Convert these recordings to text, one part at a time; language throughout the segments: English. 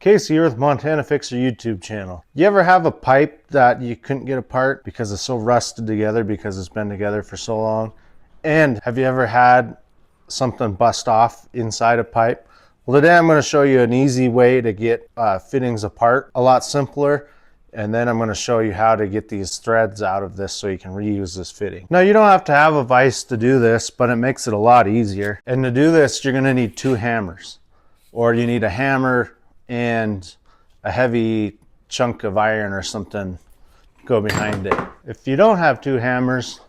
Casey here with Montana Fixer YouTube channel. You ever have a pipe that you couldn't get apart because it's so rusted together because it's been together for so long? And have you ever had something bust off inside a pipe? Well, today I'm going to show you an easy way to get fittings apart, a lot simpler. And then I'm going to show you how to get these threads out of this so you can reuse this fitting. Now, you don't have to have a vise to do this, but it makes it a lot easier. And to do this, you're going to need 2 hammers, or you need a hammer and a heavy chunk of iron or something go behind it. If you don't have 2 hammers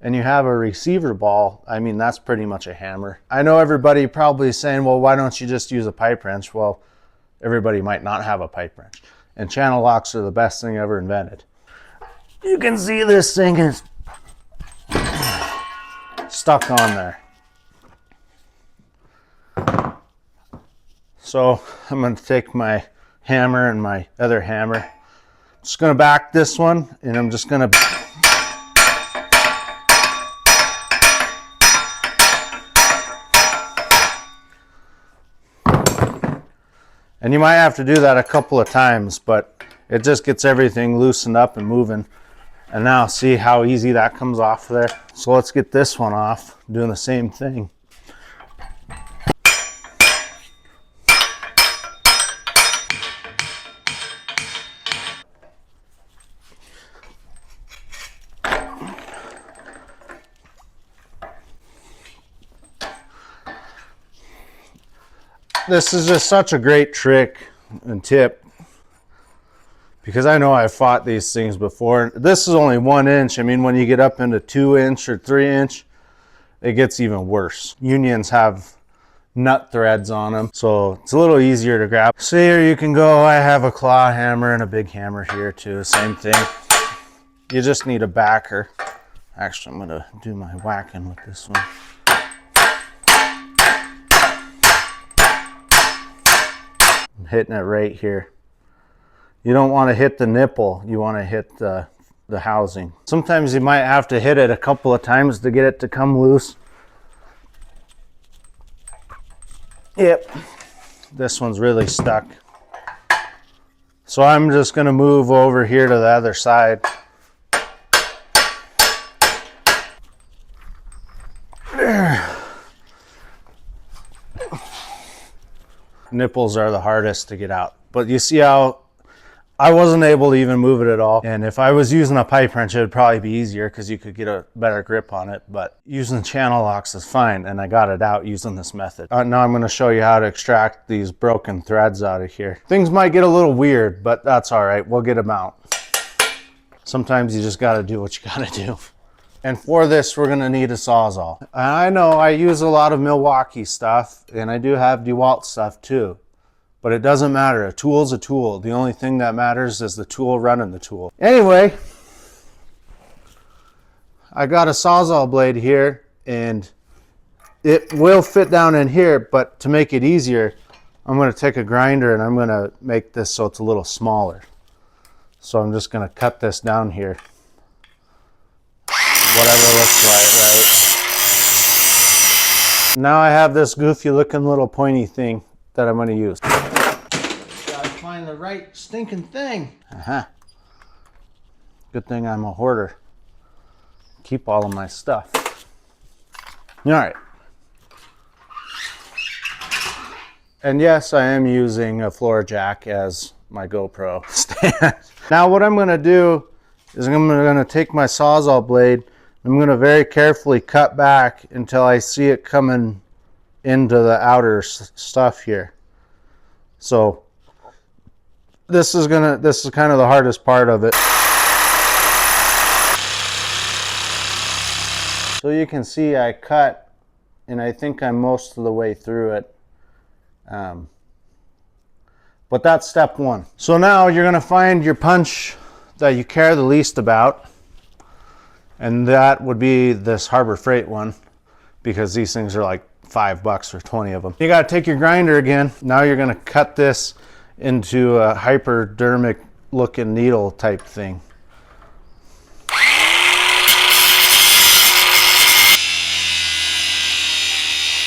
and you have a receiver ball, I mean, that's pretty much a hammer. I know everybody probably is saying, well, why don't you just use a pipe wrench? Well, everybody might not have a pipe wrench. And channel locks are the best thing ever invented. You can see this thing is stuck on there. So I'm going to take my hammer and my other hammer. I'm just going to back this one, and I'm just going to and you might have to do that a couple of times, but it just gets everything loosened up and moving. And now see how easy that comes off there. So let's get this one off, doing the same thing. This is just such a great trick and tip, because I know I've fought these things before. This is only 1 inch. I mean, when you get up into 2 inch or 3 inch, it gets even worse. Unions have nut threads on them, so it's a little easier to grab. So here you can go. I have a claw hammer and a big hammer here too, same thing. You just need a backer. Actually, I'm gonna do my whacking with this one. I'm hitting it right here. You don't want to hit the nipple, you want to hit the housing. Sometimes you might have to hit it a couple of times to get it to come loose. Yep, this one's really stuck. So I'm just going to move over here to the other side. Nipples are the hardest to get out, but you see how I wasn't able to even move it at all. And if I was using a pipe wrench, it would probably be easier because you could get a better grip on it, but using channel locks is fine, and I got it out using this method. Now I'm going to show you how to extract these broken threads out of here. Things might get a little weird, but that's all right. We'll get them out. Sometimes you just got to do what you got to do. And for this, we're going to need a Sawzall. I know I use a lot of Milwaukee stuff, and I do have DeWalt stuff too. But it doesn't matter. A tool's a tool. The only thing that matters is the tool running the tool. Anyway, I got a Sawzall blade here, and it will fit down in here, but to make it easier, I'm going to take a grinder and I'm going to make this so it's a little smaller. So I'm just going to cut this down here. Whatever looks right. Now I have this goofy looking little pointy thing that I'm going to use. Gotta find the right stinking thing. Good thing I'm a hoarder. Keep all of my stuff. All right. And yes, I am using a floor jack as my GoPro stand. Now what I'm going to do is I'm going to take my Sawzall blade. I'm going to very carefully cut back until I see it coming into the outer stuff here. So this is kind of the hardest part of it. So you can see I cut, and I think I'm most of the way through it. But that's step 1. So now you're going to find your punch that you care the least about. And that would be this Harbor Freight one, because these things are like $5 for 20 of them. You got to take your grinder again. Now you're going to cut this into a hypodermic looking needle type thing.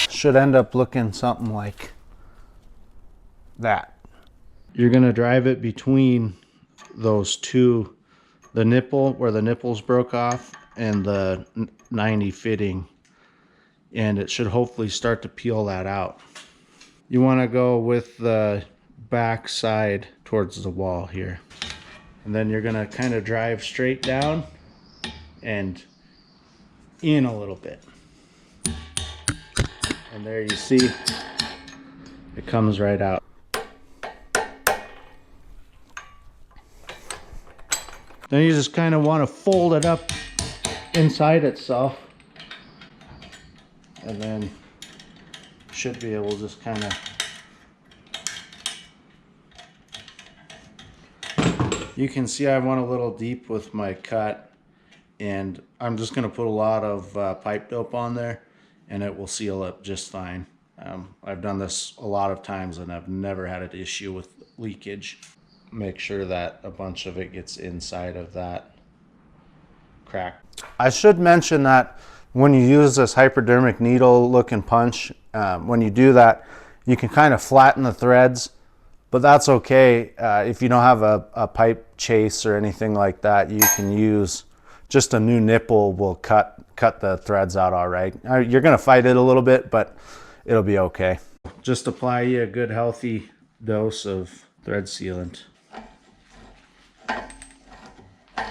Should end up looking something like that. You're going to drive it between those two, the nipple where the nipples broke off and the 90 fitting, and it should hopefully start to peel that out. You want to go with the back side towards the wall here, and then you're going to kind of drive straight down and in a little bit, and there you see it comes right out. Then you just kind of want to fold it up inside itself, and then should be able to just kind of, you can see I went a little deep with my cut, and I'm just going to put a lot of pipe dope on there and it will seal up just fine. I've done this a lot of times and I've never had an issue with leakage. Make sure that a bunch of it gets inside of that crack. I should mention that when you use this hypodermic needle looking punch, when you do that, you can kind of flatten the threads, but that's okay. If you don't have a pipe chase or anything like that, you can use just a new nipple will cut the threads out all right. You're gonna fight it a little bit, but it'll be okay. Just apply you a good healthy dose of thread sealant.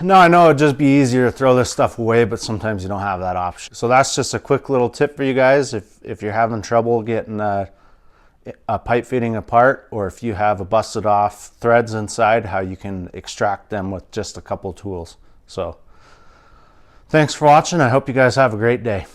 No, I know it'd just be easier to throw this stuff away, but sometimes you don't have that option. So that's just a quick little tip for you guys. If you're having trouble getting a pipe fitting apart, or if you have a busted off threads inside, how you can extract them with just a couple tools. So thanks for watching. I hope you guys have a great day.